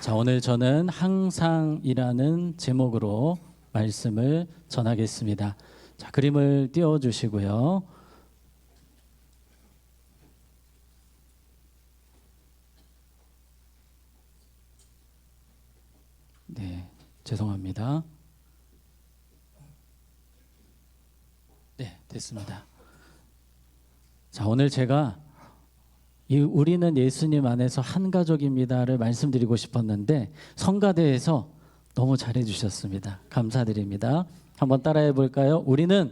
자, 오늘 저는 항상이라는 제목으로 말씀을 전하겠습니다. 자, 그림을 띄워 주시고요. 네, 죄송합니다. 네, 됐습니다. 자, 오늘 제가 우리는 예수님 안에서 한 가족입니다를 말씀드리고 싶었는데 성가대에서 너무 잘해 주셨습니다. 감사드립니다. 한번 따라해 볼까요? 우리는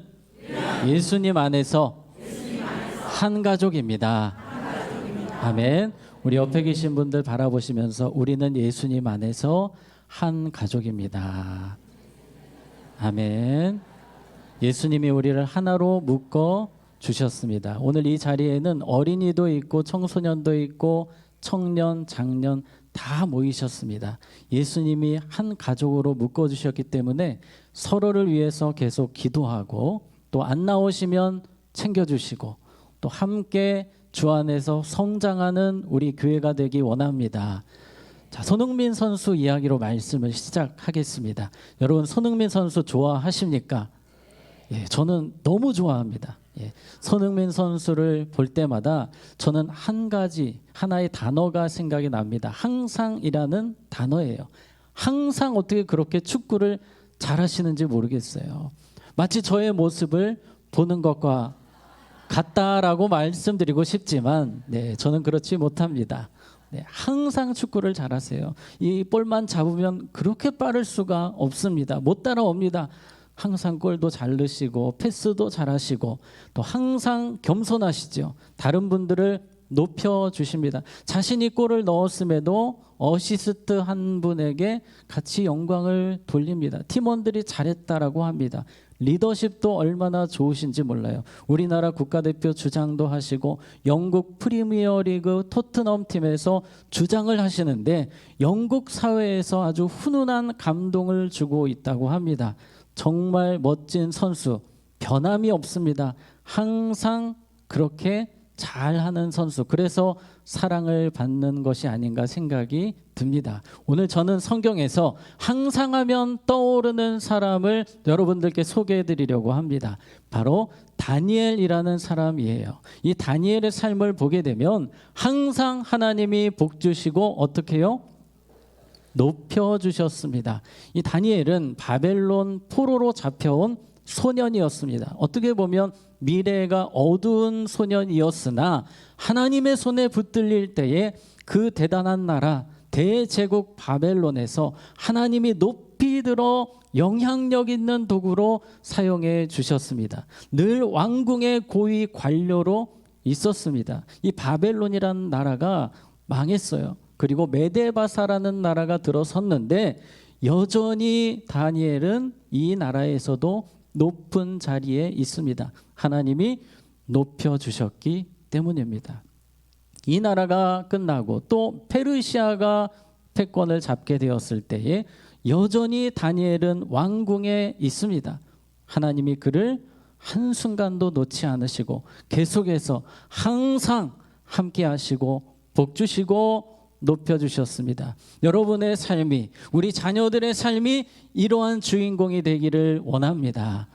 예수님 안에서 한 가족입니다. 아멘. 우리 옆에 계신 분들 바라보시면서 우리는 예수님 안에서 한 가족입니다. 아멘. 예수님이 우리를 하나로 묶어 주셨습니다. 오늘 이 자리에는 어린이도 있고 청소년도 있고 청년, 장년 다 모이셨습니다. 예수님이 한 가족으로 묶어 주셨기 때문에 서로를 위해서 계속 기도하고 또 안 나오시면 챙겨주시고 또 함께 주 안에서 성장하는 우리 교회가 되기 원합니다. 자, 손흥민 선수 이야기로 말씀을 시작하겠습니다. 여러분, 손흥민 선수 좋아하십니까? 예, 저는 너무 좋아합니다. 예, 손흥민 선수를 볼 때마다 저는 한 가지 하나의 단어가 생각이 납니다. 항상이라는 단어예요. 항상 어떻게 그렇게 축구를 잘하시는지 모르겠어요. 마치 저의 모습을 보는 것과 같다라고 말씀드리고 싶지만 저는 그렇지 못합니다. 항상 축구를 잘하세요. 이 볼만 잡으면 그렇게 빠를 수가 없습니다. 못 따라옵니다. 항상 골도 잘 넣으시고 패스도 잘하시고 또 항상 겸손하시죠. 다른 분들을 높여주십니다. 자신이 골을 넣었음에도 어시스트 한 분에게 같이 영광을 돌립니다. 팀원들이 잘했다라고 합니다. 리더십도 얼마나 좋으신지 몰라요. 우리나라 국가대표 주장도 하시고 영국 프리미어리그 토트넘 팀에서 주장을 하시는데 영국 사회에서 아주 훈훈한 감동을 주고 있다고 합니다. 정말 멋진 선수, 변함이 없습니다. 항상 그렇게 잘하는 선수, 그래서 사랑을 받는 것이 아닌가 생각이 듭니다. 오늘 저는 성경에서 항상 하면 떠오르는 사람을 여러분들께 소개해 드리려고 합니다. 바로 다니엘이라는 사람이에요. 이 다니엘의 삶을 보게 되면 항상 하나님이 복 주시고 어떻게 해요? 높여주셨습니다. 이 다니엘은 바벨론 포로로 잡혀온 소년이었습니다. 어떻게 보면 미래가 어두운 소년이었으나 하나님의 손에 붙들릴 때에 그 대단한 나라 대제국 바벨론에서 하나님이 높이 들어 영향력 있는 도구로 사용해 주셨습니다. 늘 왕궁의 고위 관료로 있었습니다. 이 바벨론이라는 나라가 망했어요. 그리고 메데바사라는 나라가 들어섰는데 여전히 다니엘은 이 나라에서도 높은 자리에 있습니다. 하나님이 높여주셨기 때문입니다. 이 나라가 끝나고 또 페르시아가 패권을 잡게 되었을 때에 여전히 다니엘은 왕궁에 있습니다. 하나님이 그를 한순간도 놓지 않으시고 계속해서 항상 함께 하시고 복 주시고 높여주셨습니다. 여러분의 삶이, 우리 자녀들의 삶이 이러한 주인공이 되기를 원합니다.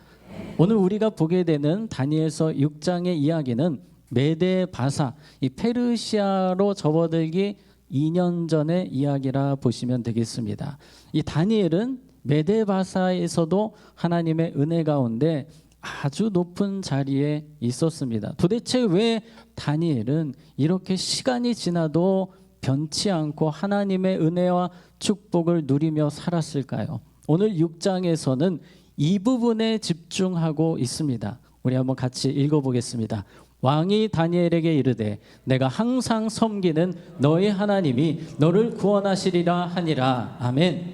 오늘 우리가 보게 되는 다니엘서 6장의 이야기는 메데바사, 이 페르시아로 접어들기 2년 전의 이야기라 보시면 되겠습니다. 이 다니엘은 메데바사에서도 하나님의 은혜 가운데 아주 높은 자리에 있었습니다. 도대체 왜 다니엘은 이렇게 시간이 지나도 변치 않고 하나님의 은혜와 축복을 누리며 살았을까요? 오늘 6장에서는 이 부분에 집중하고 있습니다. 우리 한번 같이 읽어보겠습니다. 왕이 다니엘에게 이르되 내가 항상 섬기는 너의 하나님이 너를 구원하시리라 하니라. 아멘.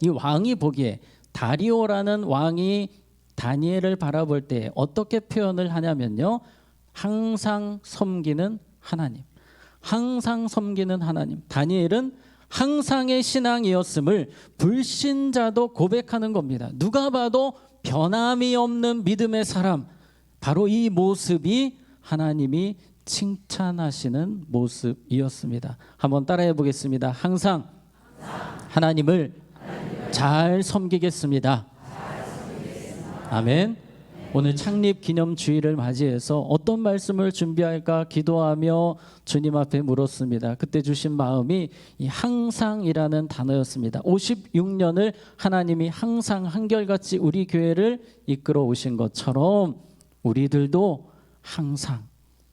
이 왕이 보기에 다리오라는 왕이 다니엘을 바라볼 때 어떻게 표현을 하냐면요, 항상 섬기는 하나님, 항상 섬기는 하나님. 다니엘은 항상의 신앙이었음을 불신자도 고백하는 겁니다. 누가 봐도 변함이 없는 믿음의 사람, 바로 이 모습이 하나님이 칭찬하시는 모습이었습니다. 한번 따라해 보겠습니다. 항상 하나님을 잘 섬기겠습니다. 아멘. 오늘 창립 기념 주일을 맞이해서 어떤 말씀을 준비할까 기도하며 주님 앞에 물었습니다. 그때 주신 마음이 이 항상이라는 단어였습니다. 56년을 하나님이 항상 한결같이 우리 교회를 이끌어 오신 것처럼 우리들도 항상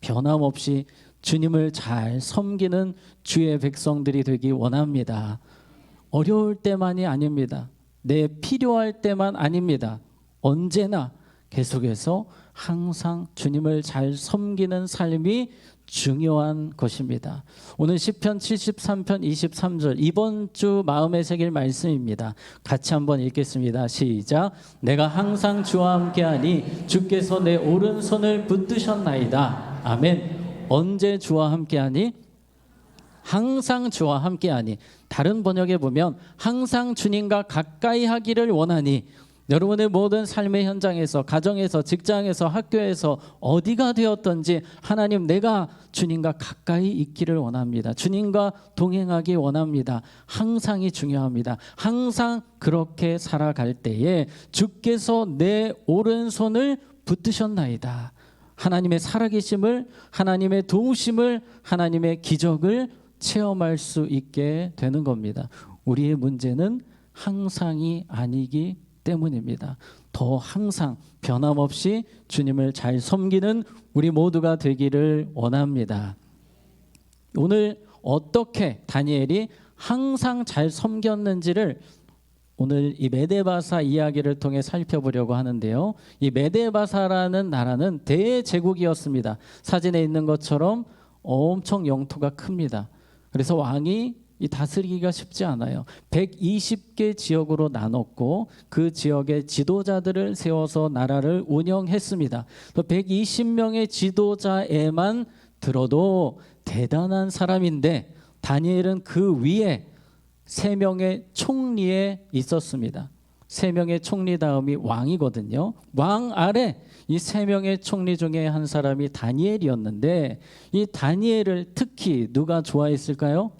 변함없이 주님을 잘 섬기는 주의 백성들이 되기 원합니다. 어려울 때만이 아닙니다. 내 필요할 때만 아닙니다. 언제나 계속해서 항상 주님을 잘 섬기는 삶이 중요한 것입니다. 오늘 시편 73편 23절 이번 주 마음에 새길 말씀입니다. 같이 한번 읽겠습니다. 시작. 내가 항상 주와 함께하니 주께서 내 오른손을 붙드셨나이다. 아멘. 언제 주와 함께하니? 항상 주와 함께하니. 다른 번역에 보면 항상 주님과 가까이 하기를 원하니. 여러분의 모든 삶의 현장에서, 가정에서, 직장에서, 학교에서 어디가 되었든지 하나님, 내가 주님과 가까이 있기를 원합니다. 주님과 동행하기 원합니다. 항상이 중요합니다. 항상 그렇게 살아갈 때에 주께서 내 오른손을 붙드셨나이다. 하나님의 살아계심을, 하나님의 도우심을, 하나님의 기적을 체험할 수 있게 되는 겁니다. 우리의 문제는 항상이 아니기 때문입니다. 더 항상 변함없이 주님을 잘 섬기는 우리 모두가 되기를 원합니다. 오늘 어떻게 다니엘이 항상 잘 섬겼는지를 오늘 이 메데바사 이야기를 통해 살펴보려고 하는데요. 이 메데바사라는 나라는 대제국이었습니다. 사진에 있는 것처럼 엄청 영토가 큽니다. 그래서 왕이 이 다스리기가 쉽지 않아요. 120개 지역으로 나눴고 그 지역의 지도자들을 세워서 나라를 운영했습니다. 120명의 지도자에만 들어도 대단한 사람인데 다니엘은 그 위에 3명의 총리에 있었습니다. 3명의 총리 다음이 왕이거든요. 왕 아래 이 3명의 총리 중에 한 사람이 다니엘이었는데 이 다니엘을 특히 누가 좋아했을까요?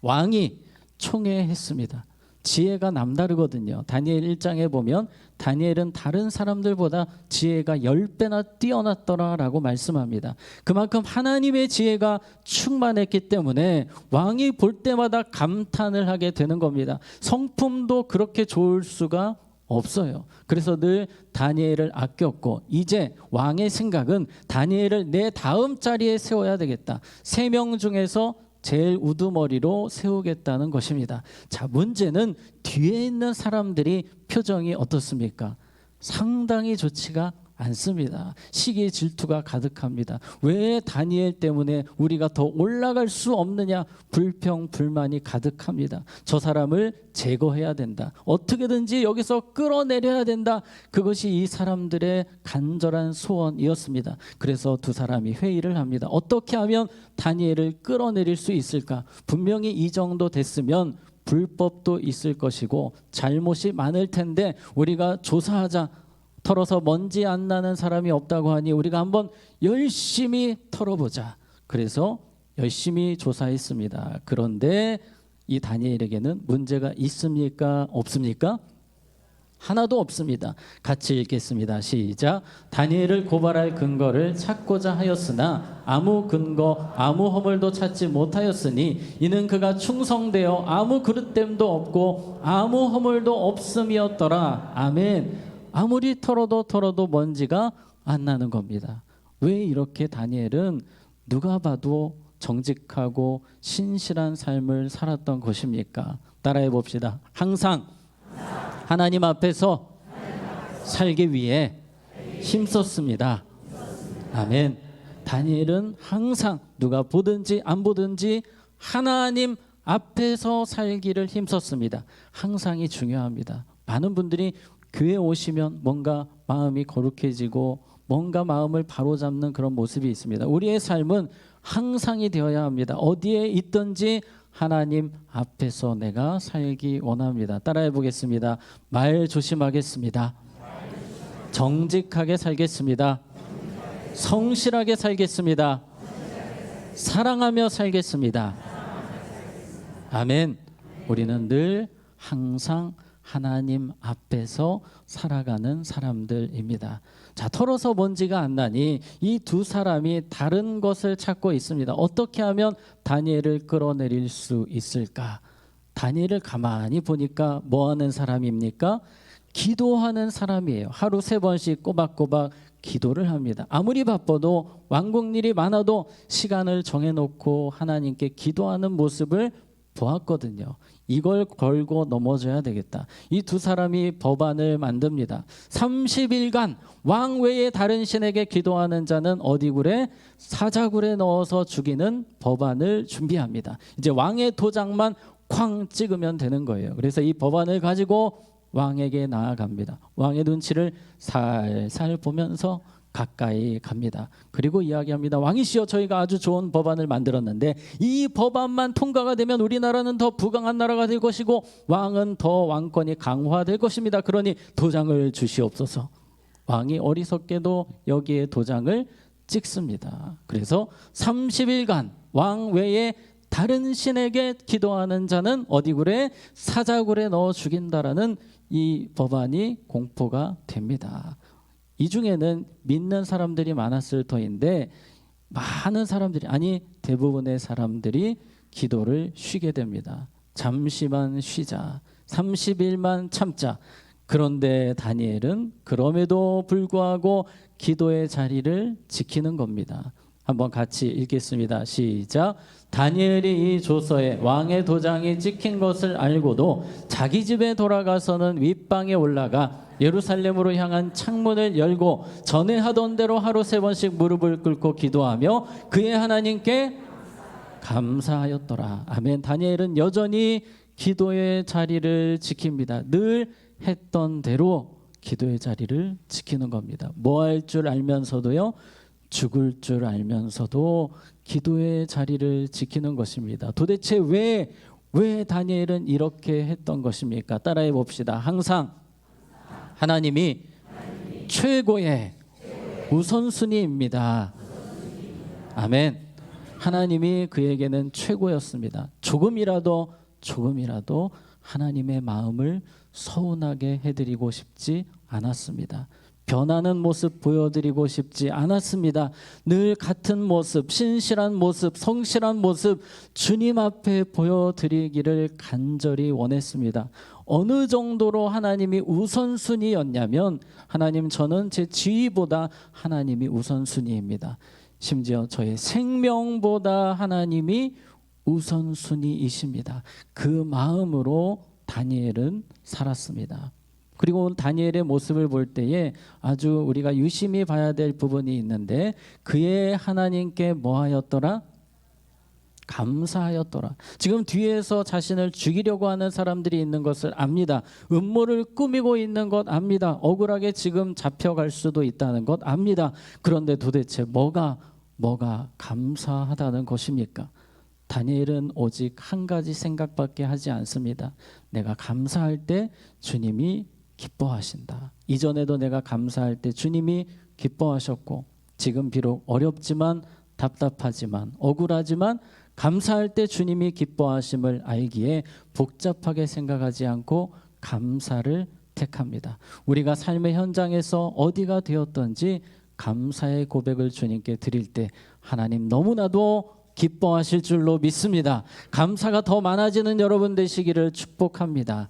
왕이 총애했습니다. 지혜가 남다르거든요. 다니엘 1장에 보면 다니엘은 다른 사람들보다 지혜가 10배나 뛰어났더라라고 말씀합니다. 그만큼 하나님의 지혜가 충만했기 때문에 왕이 볼 때마다 감탄을 하게 되는 겁니다. 성품도 그렇게 좋을 수가 없어요. 그래서 늘 다니엘을 아꼈고 이제 왕의 생각은 다니엘을 내 다음 자리에 세워야 되겠다. 3명 중에서 제일 우두머리로 세우겠다는 것입니다. 자, 문제는 뒤에 있는 사람들이 표정이 어떻습니까? 상당히 좋지가 않습니다. 시기 질투가 가득합니다. 왜 다니엘 때문에 우리가 더 올라갈 수 없느냐? 불평 불만이 가득합니다. 저 사람을 제거해야 된다. 어떻게든지 여기서 끌어내려야 된다. 그것이 이 사람들의 간절한 소원이었습니다. 그래서 두 사람이 회의를 합니다. 어떻게 하면 다니엘을 끌어내릴 수 있을까? 분명히 이 정도 됐으면 불법도 있을 것이고 잘못이 많을 텐데 우리가 조사하자. 털어서 먼지 안 나는 사람이 없다고 하니 우리가 한번 열심히 털어보자. 그래서 열심히 조사했습니다. 그런데 이 다니엘에게는 문제가 있습니까? 없습니까? 하나도 없습니다. 같이 읽겠습니다. 시작. 다니엘을 고발할 근거를 찾고자 하였으나 아무 근거, 아무 허물도 찾지 못하였으니 이는 그가 충성되어 아무 그릇됨도 없고 아무 허물도 없음이었더라. 아멘. 아무리 털어도 먼지가 안 나는 겁니다. 왜 이렇게 다니엘은 누가 봐도 정직하고 신실한 삶을 살았던 것입니까? 따라해 봅시다. 항상 하나님 앞에서 살기 위해 힘썼습니다. 아멘. 다니엘은 항상 누가 보든지 안 보든지 하나님 앞에서 살기를 힘썼습니다. 항상이 중요합니다. 많은 분들이 교회 오시면 뭔가 마음이 거룩해지고 뭔가 마음을 바로잡는 그런 모습이 있습니다. 우리의 삶은 항상이 되어야 합니다. 어디에 있든지 하나님 앞에서 내가 살기 원합니다. 따라해 보겠습니다. 말 조심하겠습니다. 정직하게 살겠습니다. 성실하게 살겠습니다. 사랑하며 살겠습니다. 아멘. 우리는 늘 항상 하나님 앞에서 살아가는 사람들입니다. 자, 털어서 먼지가 안 나니 이 두 사람이 다른 것을 찾고 있습니다. 어떻게 하면 다니엘을 끌어내릴 수 있을까? 다니엘을 가만히 보니까 뭐 하는 사람입니까? 기도하는 사람이에요. 하루 3번씩 꼬박꼬박 기도를 합니다. 아무리 바빠도 왕국 일이 많아도 시간을 정해놓고 하나님께 기도하는 모습을 보았거든요. 이걸 걸고 넘어져야 되겠다. 이 두 사람이 법안을 만듭니다. 30일간 왕 외에 다른 신에게 기도하는 자는 어디 굴에? 사자굴에 넣어서 죽이는 법안을 준비합니다. 이제 왕의 도장만 쾅 찍으면 되는 거예요. 그래서 이 법안을 가지고 왕에게 나아갑니다. 왕의 눈치를 살살 보면서 가까이 갑니다. 그리고 이야기합니다. 왕이시여, 저희가 아주 좋은 법안을 만들었는데 이 법안만 통과가 되면 우리나라는 더 부강한 나라가 될 것이고 왕은 더 왕권이 강화될 것입니다. 그러니 도장을 주시옵소서. 왕이 어리석게도 여기에 도장을 찍습니다. 그래서 30일간 왕 외에 다른 신에게 기도하는 자는 어디 굴에? 사자굴에 넣어 죽인다라는 이 법안이 공포가 됩니다. 이 중에는 믿는 사람들이 많았을 터인데 많은 사람들이, 아니 대부분의 사람들이 기도를 쉬게 됩니다. 잠시만 쉬자, 30일만 참자. 그런데 다니엘은 그럼에도 불구하고 기도의 자리를 지키는 겁니다. 한번 같이 읽겠습니다. 시작. 다니엘이 이 조서에 왕의 도장이 찍힌 것을 알고도 자기 집에 돌아가서는 윗방에 올라가 예루살렘으로 향한 창문을 열고 전에 하던 대로 하루 3번씩 무릎을 꿇고 기도하며 그의 하나님께 감사하였더라. 아멘. 다니엘은 여전히 기도의 자리를 지킵니다. 늘 했던 대로 기도의 자리를 지키는 겁니다. 뭐 할 줄 알면서도요, 죽을 줄 알면서도 기도의 자리를 지키는 것입니다. 도대체 왜 다니엘은 이렇게 했던 것입니까? 따라해 봅시다. 항상 하나님이 최고의 우선순위입니다. 아멘. 하나님이 그에게는 최고였습니다. 조금이라도 하나님의 마음을 서운하게 해드리고 싶지 않았습니다. 변하는 모습 보여드리고 싶지 않았습니다. 늘 같은 모습, 신실한 모습, 성실한 모습 주님 앞에 보여드리기를 간절히 원했습니다. 어느 정도로 하나님이 우선순위였냐면, 하나님, 저는 제 지위보다 하나님이 우선순위입니다. 심지어 저의 생명보다 하나님이 우선순위이십니다. 그 마음으로 다니엘은 살았습니다. 그리고 다니엘의 모습을 볼 때에 아주 우리가 유심히 봐야 될 부분이 있는데, 그의 하나님께 뭐하였더라? 감사하였더라. 지금 뒤에서 자신을 죽이려고 하는 사람들이 있는 것을 압니다. 음모를 꾸미고 있는 것 압니다. 억울하게 지금 잡혀갈 수도 있다는 것 압니다. 그런데 도대체 뭐가 감사하다는 것입니까? 다니엘은 오직 한 가지 생각밖에 하지 않습니다. 내가 감사할 때 주님이 기뻐하신다. 이전에도 내가 감사할 때 주님이 기뻐하셨고, 지금 비록 어렵지만 답답하지만 억울하지만 감사할 때 주님이 기뻐하심을 알기에 복잡하게 생각하지 않고 감사를 택합니다. 우리가 삶의 현장에서 어디가 되었던지 감사의 고백을 주님께 드릴 때 하나님 너무나도 기뻐하실 줄로 믿습니다. 감사가 더 많아지는 여러분 되시기를 축복합니다.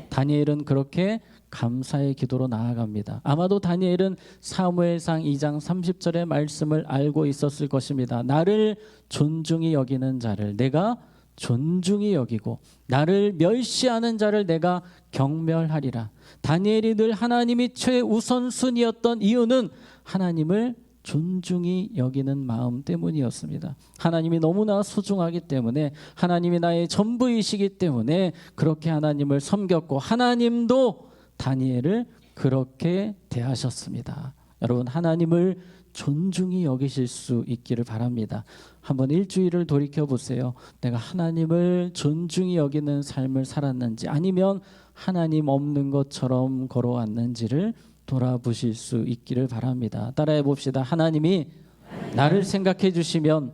다니엘은 그렇게 감사의 기도로 나아갑니다. 아마도 다니엘은 사무엘상 2장 30절의 말씀을 알고 있었을 것입니다. 나를 존중히 여기는 자를 내가 존중히 여기고 나를 멸시하는 자를 내가 경멸하리라. 다니엘이 늘 하나님이 최우선순위였던 이유는 하나님을 존중히 여기는 마음 때문이었습니다. 하나님이 너무나 소중하기 때문에, 하나님이 나의 전부이시기 때문에 그렇게 하나님을 섬겼고, 하나님도 다니엘을 그렇게 대하셨습니다. 여러분, 하나님을 존중히 여기실 수 있기를 바랍니다. 한번 일주일을 돌이켜 보세요. 내가 하나님을 존중히 여기는 삶을 살았는지, 아니면 하나님 없는 것처럼 걸어왔는지를 돌아보실 수 있기를 바랍니다. 따라해 봅시다. 하나님이 나를 생각해 주시면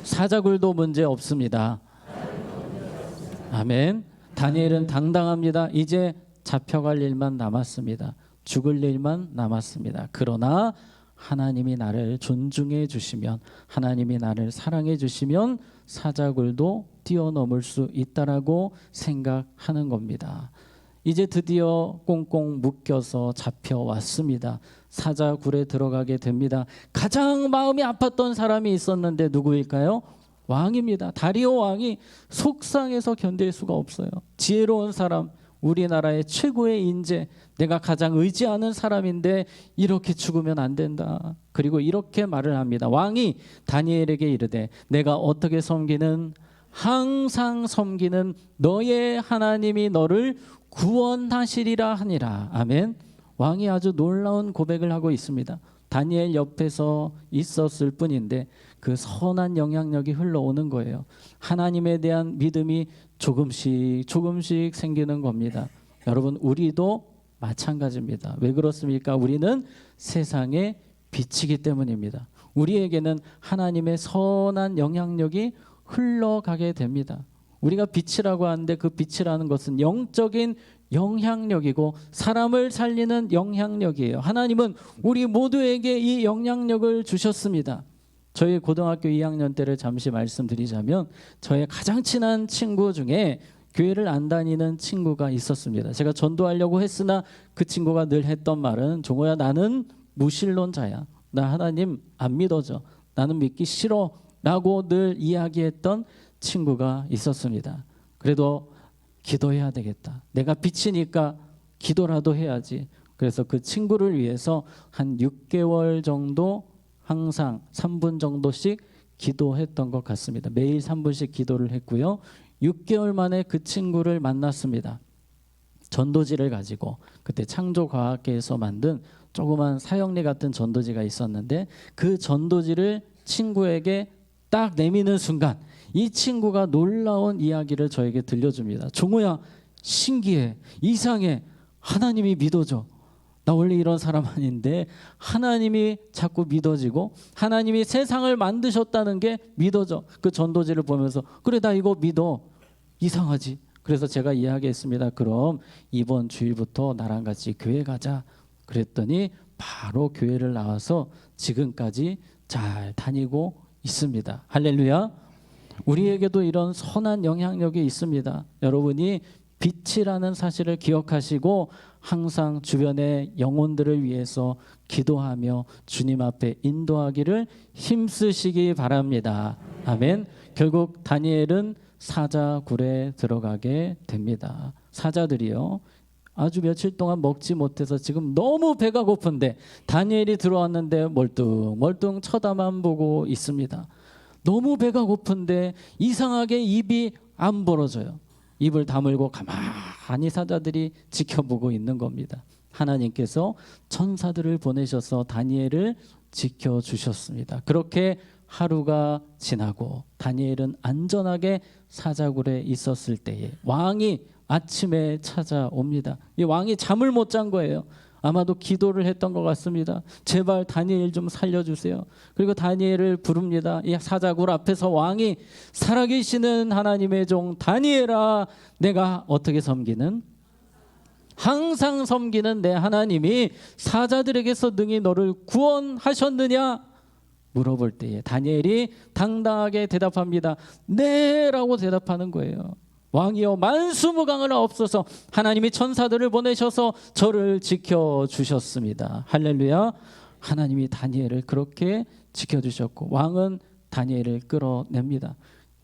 사자굴도 문제 없습니다. 아멘. 다니엘은 당당합니다. 이제 잡혀갈 일만 남았습니다. 죽을 일만 남았습니다. 그러나 하나님이 나를 존중해 주시면, 하나님이 나를 사랑해 주시면 사자굴도 뛰어넘을 수 있다라고 생각하는 겁니다. 이제 드디어 꽁꽁 묶여서 잡혀왔습니다. 사자굴에 들어가게 됩니다. 가장 마음이 아팠던 사람이 있었는데 누구일까요? 왕입니다. 다리오 왕이 속상해서 견딜 수가 없어요. 지혜로운 사람, 우리나라의 최고의 인재, 내가 가장 의지하는 사람인데 이렇게 죽으면 안 된다. 그리고 이렇게 말을 합니다. 왕이 다니엘에게 이르되 내가 어떻게 섬기는, 항상 섬기는 너의 하나님이 너를 구원하시리라 하니라. 아멘. 왕이 아주 놀라운 고백을 하고 있습니다. 다니엘 옆에서 있었을 뿐인데 그 선한 영향력이 흘러오는 거예요. 하나님에 대한 믿음이 조금씩 생기는 겁니다. 여러분, 우리도 마찬가지입니다. 왜 그렇습니까? 우리는 세상의 빛이기 때문입니다. 우리에게는 하나님의 선한 영향력이 흘러가게 됩니다. 우리가 빛이라고 하는데 그 빛이라는 것은 영적인 영향력이고 사람을 살리는 영향력이에요. 하나님은 우리 모두에게 이 영향력을 주셨습니다. 저희 고등학교 2학년 때를 잠시 말씀드리자면 저의 가장 친한 친구 중에 교회를 안 다니는 친구가 있었습니다. 제가 전도하려고 했으나 그 친구가 늘 했던 말은 종호야, 나는 무신론자야. 나 하나님 안 믿어져. 나는 믿기 싫어. 라고 늘 이야기했던 친구가 있었습니다. 그래도 기도해야 되겠다. 내가 빛이니까 기도라도 해야지. 그래서 그 친구를 위해서 한 6개월 정도 항상 3분 정도씩 기도했던 것 같습니다. 매일 3분씩 기도를 했고요. 6개월 만에 그 친구를 만났습니다. 전도지를 가지고, 그때 창조과학계에서 만든 조그만 사형리 같은 전도지가 있었는데 그 전도지를 친구에게 딱 내미는 순간 이 친구가 놀라운 이야기를 저에게 들려줍니다. 종호야, 신기해, 이상해, 하나님이 믿어져. 나 원래 이런 사람 아닌데 하나님이 자꾸 믿어지고 하나님이 세상을 만드셨다는 게 믿어져. 그 전도지를 보면서 그래, 나 이거 믿어. 이상하지. 그래서 제가 이야기했습니다. 그럼 이번 주일부터 나랑 같이 교회 가자. 그랬더니 바로 교회를 나와서 지금까지 잘 다니고 있습니다. 할렐루야. 우리에게도 이런 선한 영향력이 있습니다. 여러분이 빛이라는 사실을 기억하시고 항상 주변의 영혼들을 위해서 기도하며 주님 앞에 인도하기를 힘쓰시기 바랍니다. 아멘. 결국 다니엘은 사자굴에 들어가게 됩니다. 사자들이요, 아주 며칠 동안 먹지 못해서 지금 너무 배가 고픈데 다니엘이 들어왔는데 멀뚱멀뚱 쳐다만 보고 있습니다. 너무 배가 고픈데 이상하게 입이 안 벌어져요. 입을 다물고 가만히 사자들이 지켜보고 있는 겁니다. 하나님께서 천사들을 보내셔서 다니엘을 지켜주셨습니다. 그렇게 하루가 지나고 다니엘은 안전하게 사자굴에 있었을 때에 왕이 아침에 찾아옵니다. 이 왕이 잠을 못 잔 거예요. 아마도 기도를 했던 것 같습니다. 제발 다니엘 좀 살려주세요. 그리고 다니엘을 부릅니다. 이 사자굴 앞에서 왕이 살아계시는 하나님의 종 다니엘아, 내가 어떻게 섬기는? 항상 섬기는 내 하나님이 사자들에게서 능히 너를 구원하셨느냐? 물어볼 때에 다니엘이 당당하게 대답합니다. 네 라고 대답하는 거예요. 왕이여, 만수무강을 없어서 하나님이 천사들을 보내셔서 저를 지켜주셨습니다. 할렐루야. 하나님이 다니엘을 그렇게 지켜주셨고 왕은 다니엘을 끌어냅니다.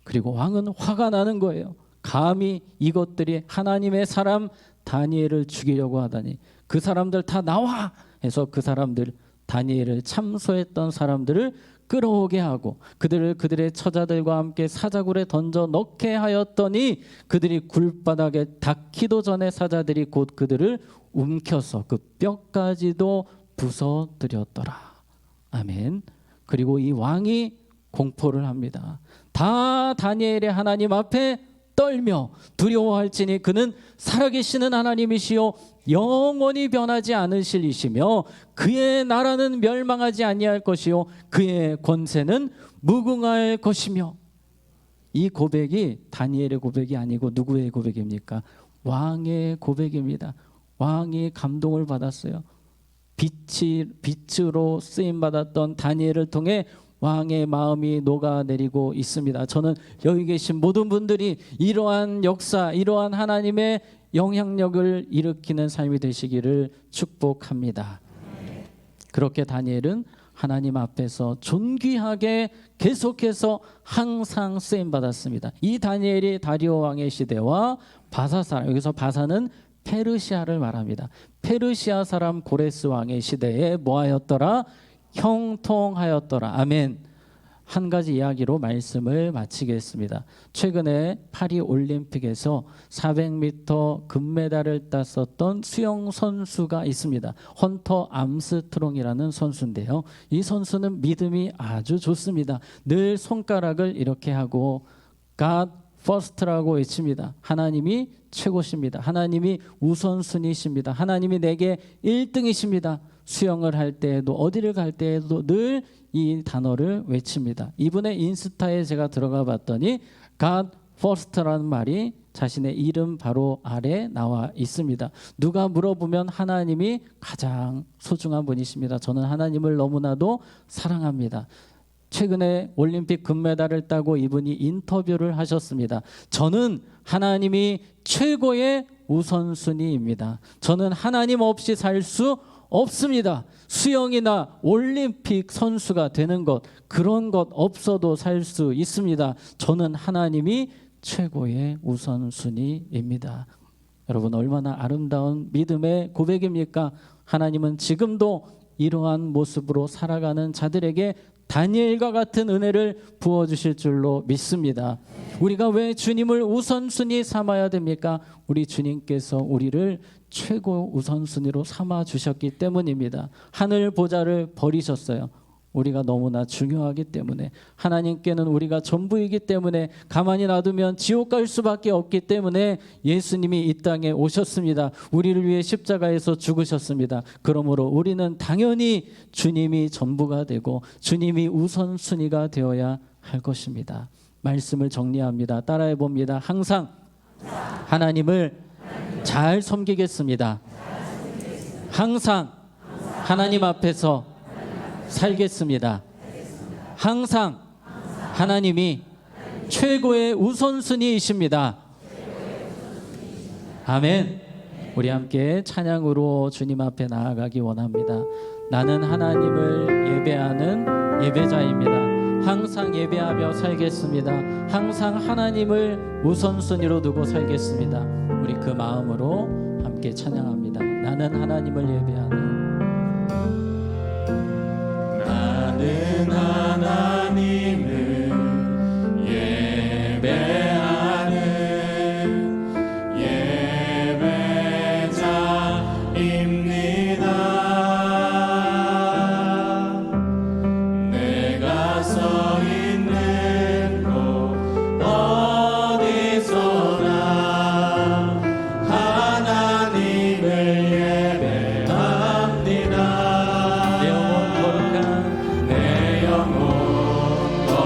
그리고 왕은 화가 나는 거예요. 감히 이것들이 하나님의 사람 다니엘을 죽이려고 하다니, 그 사람들 다 나와 해서 그 사람들, 다니엘을 참소했던 사람들을 끌어오게 하고 그들의 처자들과 함께 사자굴에 던져 넣게 하였더니 그들이 굴바닥에 닿기도 전에 사자들이 곧 그들을 움켜서 그 뼈까지도 부서뜨렸더라. 아멘. 그리고 이 왕이 공포를 합니다. 다 다니엘의 하나님 앞에 떨며 두려워할지니 그는 살아계시는 하나님이시요 영원히 변하지 않으실 이시며 그의 나라는 멸망하지 아니할 것이요 그의 권세는 무궁할 것이며. 이 고백이 다니엘의 고백이 아니고 누구의 고백입니까? 왕의 고백입니다. 왕이 감동을 받았어요. 빛으로 쓰임받았던 다니엘을 통해 왕의 마음이 녹아내리고 있습니다. 저는 여기 계신 모든 분들이 이러한 역사, 이러한 하나님의 영향력을 일으키는 삶이 되시기를 축복합니다. 그렇게 다니엘은 하나님 앞에서 존귀하게 계속해서 항상 쓰임받았습니다. 이 다니엘이 다리오 왕의 시대와 바사 사람, 여기서 바사는 페르시아를 말합니다. 페르시아 사람 고레스 왕의 시대에 뭐하였더라? 형통하였더라. 아멘. 한 가지 이야기로 말씀을 마치겠습니다. 최근에 파리 올림픽에서 400m 금메달을 땄었던 수영 선수가 있습니다. 헌터 암스트롱이라는 선수인데요. 이 선수는 믿음이 아주 좋습니다. 늘 손가락을 이렇게 하고 God first라고 외칩니다. 하나님이 최고십니다. 하나님이 우선순위십니다. 하나님이 내게 1등이십니다. 수영을 할 때에도 어디를 갈 때에도 늘 이 단어를 외칩니다. 이분의 인스타에 제가 들어가 봤더니 God first라는 말이 자신의 이름 바로 아래 나와 있습니다. 누가 물어보면 하나님이 가장 소중한 분이십니다. 저는 하나님을 너무나도 사랑합니다. 최근에 올림픽 금메달을 따고 이분이 인터뷰를 하셨습니다. 저는 하나님이 최고의 우선순위입니다. 저는 하나님 없이 살 수 없습니다. 수영이나 올림픽 선수가 되는 것, 그런 것 없어도 살 수 있습니다. 저는 하나님이 최고의 우선순위입니다. 여러분, 얼마나 아름다운 믿음의 고백입니까? 하나님은 지금도 이러한 모습으로 살아가는 자들에게 다니엘과 같은 은혜를 부어주실 줄로 믿습니다. 우리가 왜 주님을 우선순위 삼아야 됩니까? 우리 주님께서 우리를 최고 우선순위로 삼아 주셨기 때문입니다. 하늘 보좌를 버리셨어요. 우리가 너무나 중요하기 때문에, 하나님께는 우리가 전부이기 때문에, 가만히 놔두면 지옥 갈 수밖에 없기 때문에 예수님이 이 땅에 오셨습니다. 우리를 위해 십자가에서 죽으셨습니다. 그러므로 우리는 당연히 주님이 전부가 되고 주님이 우선순위가 되어야 할 것입니다. 말씀을 정리합니다. 따라해 봅니다. 항상 하나님을 잘 섬기겠습니다. 항상 하나님 앞에서 살겠습니다. 항상 하나님이 최고의 우선순위이십니다. 아멘. 우리 함께 찬양으로 주님 앞에 나아가기 원합니다. 나는 하나님을 예배하는 예배자입니다. 항상 예배하며 살겠습니다. 항상 하나님을 우선순위로 두고 살겠습니다. 우리 그 마음으로 함께 찬양합니다. 나는 하나님을 예배하는 나는 하나님을 예배하는 예배자입니다. 내가 서 있는 곳 어디서나 하나님을 예배합니다. 내 영혼 거룩한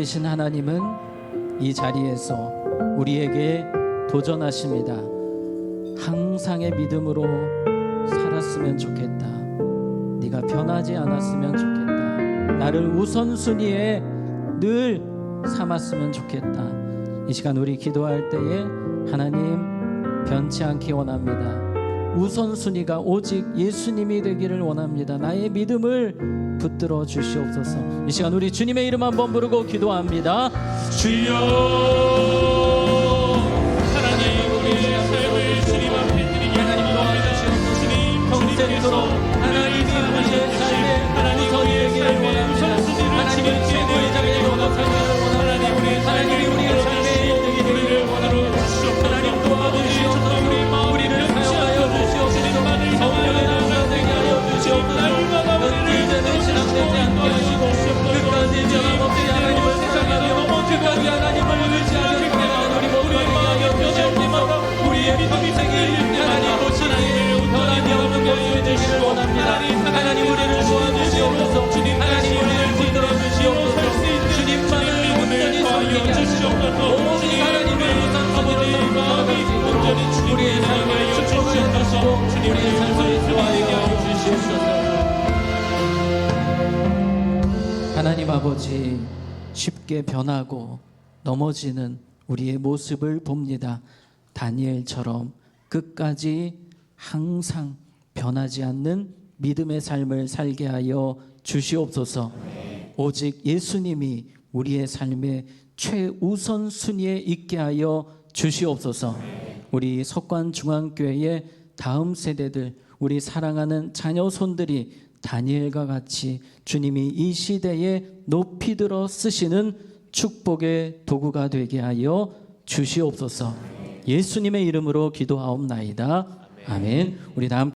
살아계신 하나님은 이 자리에서 우리에게 도전하십니다. 항상의 믿음으로 살았으면 좋겠다. 네가 변하지 않았으면 좋겠다. 나를 우선순위에 늘 삼았으면 좋겠다. 이 시간 우리 기도할 때에 하나님 변치 않기 원합니다. 우선순위가 오직 예수님이 되기를 원합니다. 나의 믿음을 붙들어 주시옵소서. 이 시간 우리 주님의 이름 한번 부르고 기도합니다. 주여, 하나님 우리의 삶을 주님 앞에 드리게 합니다. 주님 평생토록 하나님이 우리의 삶에 우선이 되기를 원합니다. 하나님은 최고의 자리에 원하시기를 원합니다. 하나님이 우리의 삶에 되기를 원합니다. 하나님 도와주시옵소서. 우리를 사용하여 주시옵소서. 성령의 능력되게 하여 주시옵소서. 언제든 신앙되지 않게 하시고 끝까지 변함없이 하나님을 생각하며 끝까지 하나님을 의지하며 살아가는 우리 모두에게 하여 주시옵소서. 우리의 평생이 하나님 보시니 변함이 없는 것을 되기를 원합니다. 하나님 우리를 도와주시옵소서. 하나님 우리를 붙들어 주시옵소서. 주님만을 온전히 섬기게 하시옵소서. 오직 하나님의 우선순위로 살아가시고 우리의 삶을 축복하여 주시고 우리의 삶을 좋아하게 하여 주시옵소서. 하나님 아버지, 쉽게 변하고 넘어지는 우리의 모습을 봅니다. 다니엘처럼 끝까지 항상 변하지 않는 믿음의 삶을 살게 하여 주시옵소서. 오직 예수님이 우리의 삶의 최우선 순위에 있게 하여 주시옵소서. 우리 석관중앙교회의 다음 세대들, 우리 사랑하는 자녀손들이 다니엘과 같이 주님이 이 시대에 높이 들어 쓰시는 축복의 도구가 되게 하여 주시옵소서. 예수님의 이름으로 기도하옵나이다. 아멘. 우리 다 함께